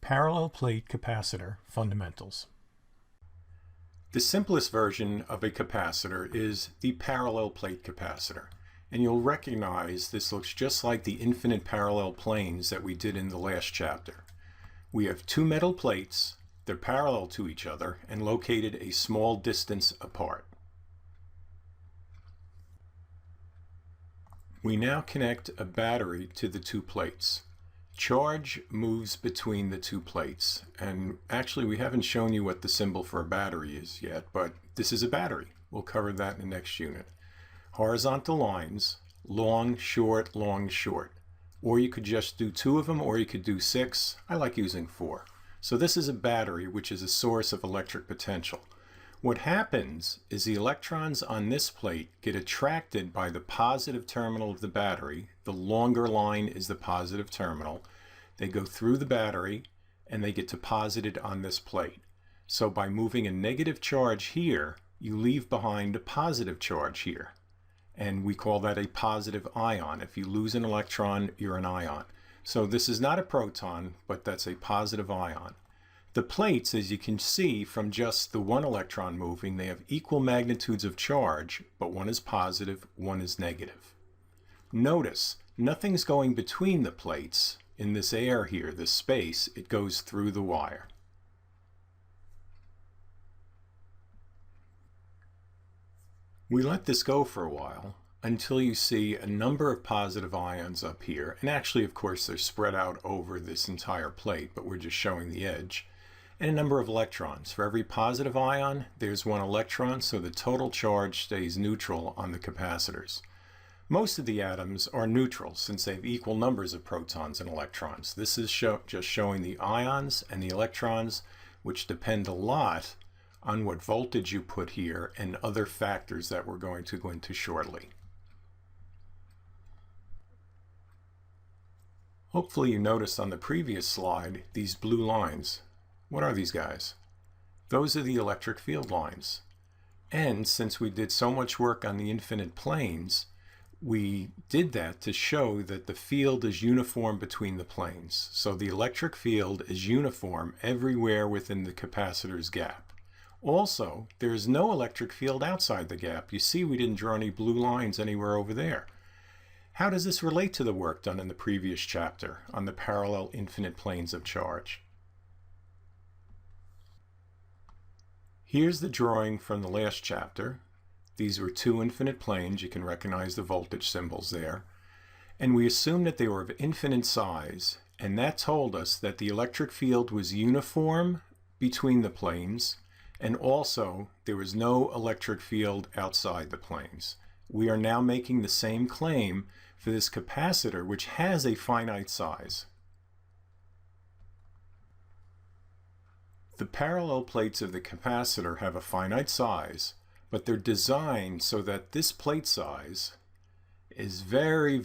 Parallel plate capacitor fundamentals. The simplest version of a capacitor is the parallel plate capacitor. And you'll recognize this looks just like the infinite parallel planes that we did in the last chapter. We have two metal plates, they're parallel to each other and located a small distance apart. We now connect a battery to the two plates. Charge moves between the two plates, and actually we haven't shown you what the symbol for a battery is yet, but this is a battery. We'll cover that in the next unit. Horizontal lines, long, short, or you could just do two of them, or you could do 6. I like using 4. So this is a battery, which is a source of electric potential. What happens is the electrons on this plate get attracted by the positive terminal of the battery. The longer line is the positive terminal. They go through the battery and they get deposited on this plate. So by moving a negative charge here, you leave behind a positive charge here. And we call that a positive ion. If you lose an electron, you're an ion. So this is not a proton, but that's a positive ion. The plates, as you can see from just the one electron moving, they have equal magnitudes of charge, but one is positive, one is negative. Notice, nothing's going between the plates. In this air here, this space, it goes through the wire. We let this go for a while until you see a number of positive ions up here. And actually, of course, they're spread out over this entire plate, but we're just showing the edge. And a number of electrons. For every positive ion, there's one electron, so the total charge stays neutral on the capacitors. Most of the atoms are neutral since they have equal numbers of protons and electrons. This is just showing the ions and the electrons, which depend a lot on what voltage you put here and other factors that we're going to go into shortly. Hopefully you noticed on the previous slide these blue lines. What are these guys? Those are the electric field lines. And since we did so much work on the infinite planes, we did that to show that the field is uniform between the planes. So the electric field is uniform everywhere within the capacitor's gap. Also, there is no electric field outside the gap. You see we didn't draw any blue lines anywhere over there. How does this relate to the work done in the previous chapter on the parallel infinite planes of charge? Here's the drawing from the last chapter. These were two infinite planes. You can recognize the voltage symbols there. And we assumed that they were of infinite size, and that told us that the electric field was uniform between the planes, and also there was no electric field outside the planes. We are now making the same claim for this capacitor, which has a finite size. The parallel plates of the capacitor have a finite size, but they're designed so that this plate size is very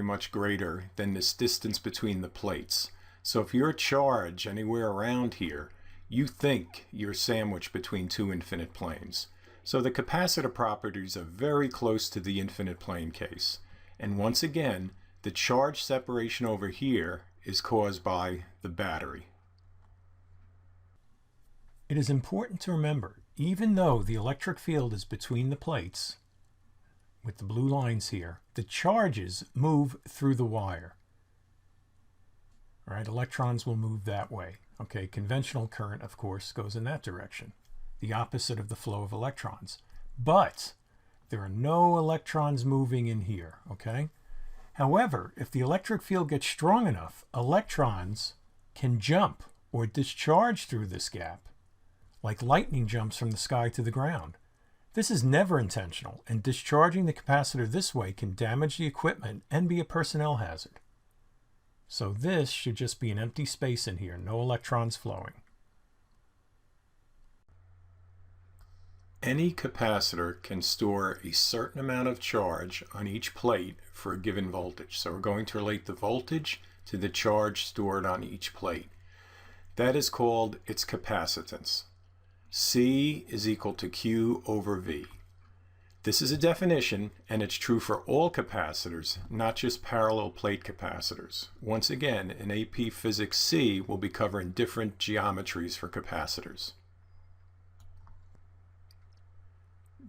much greater than this distance between the plates. So if you're a charge anywhere around here, you think you're sandwiched between two infinite planes. So the capacitor properties are very close to the infinite plane case. And once again, the charge separation over here is caused by the battery. It is important to remember, even though the electric field is between the plates, with the blue lines here, the charges move through the wire. All right, electrons will move that way. Okay, conventional current, of course, goes in that direction, the opposite of the flow of electrons. But there are no electrons moving in here, okay? However, if the electric field gets strong enough, electrons can jump or discharge through this gap, like lightning jumps from the sky to the ground. This is never intentional, and discharging the capacitor this way can damage the equipment and be a personnel hazard. So this should just be an empty space in here, no electrons flowing. Any capacitor can store a certain amount of charge on each plate for a given voltage. So we're going to relate the voltage to the charge stored on each plate. That is called its capacitance. C is equal to Q over V. This is a definition, and it's true for all capacitors, not just parallel plate capacitors. Once again, in AP Physics C, we'll be covering different geometries for capacitors.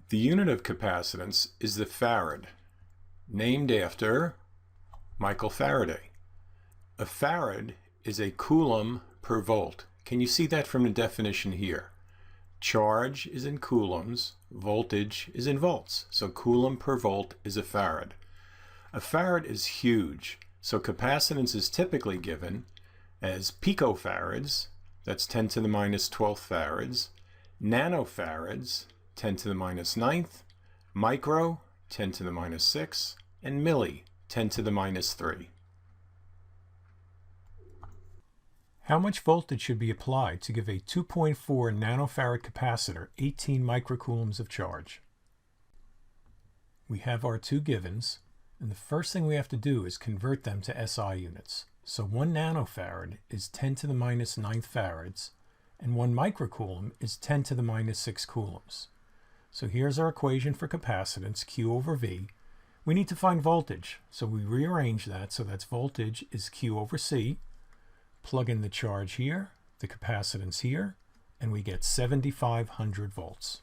The unit of capacitance is the farad, named after Michael Faraday. A farad is a coulomb per volt. Can you see that from the definition here? Charge is in coulombs, voltage is in volts. So coulomb per volt is a farad. A farad is huge, so capacitance is typically given as picofarads, that's 10 to the minus 12th farads, nanofarads, 10 to the minus 9th, micro, 10 to the minus 6, and milli, 10 to the minus 3. How much voltage should be applied to give a 2.4 nanofarad capacitor 18 microcoulombs of charge? We have our two givens, and the first thing we have to do is convert them to SI units. So 1 nanofarad is 10 to the minus 9th farads, and 1 microcoulomb is 10 to the minus 6 coulombs. So here's our equation for capacitance, Q over V. We need to find voltage, so we rearrange that, so that's voltage is Q over C. Plug in the charge here, the capacitance here, and we get 7,500 volts.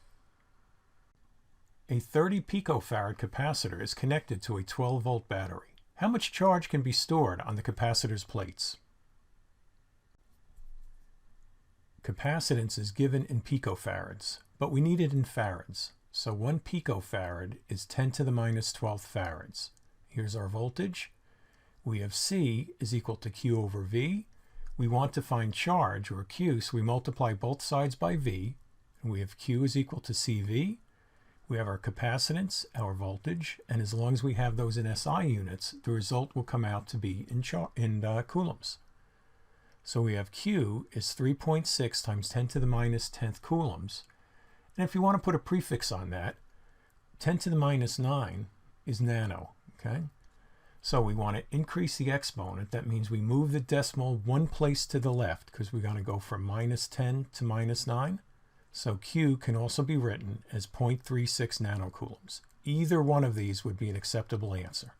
A 30 picofarad capacitor is connected to a 12-volt battery. How much charge can be stored on the capacitor's plates? Capacitance is given in picofarads, but we need it in farads. So 1 picofarad is 10 to the minus 12th farads. Here's our voltage. We have C is equal to Q over V. We want to find charge, or Q, so we multiply both sides by V, and we have Q is equal to CV. We have our capacitance, our voltage, and as long as we have those in SI units, the result will come out to be in coulombs. So we have Q is 3.6 times 10 to the minus 10th coulombs. And if you want to put a prefix on that, 10 to the minus 9 is nano, okay? So we want to increase the exponent. That means we move the decimal one place to the left because we're going to go from minus 10 to minus 9. So Q can also be written as 0.36 nanocoulombs. Either one of these would be an acceptable answer.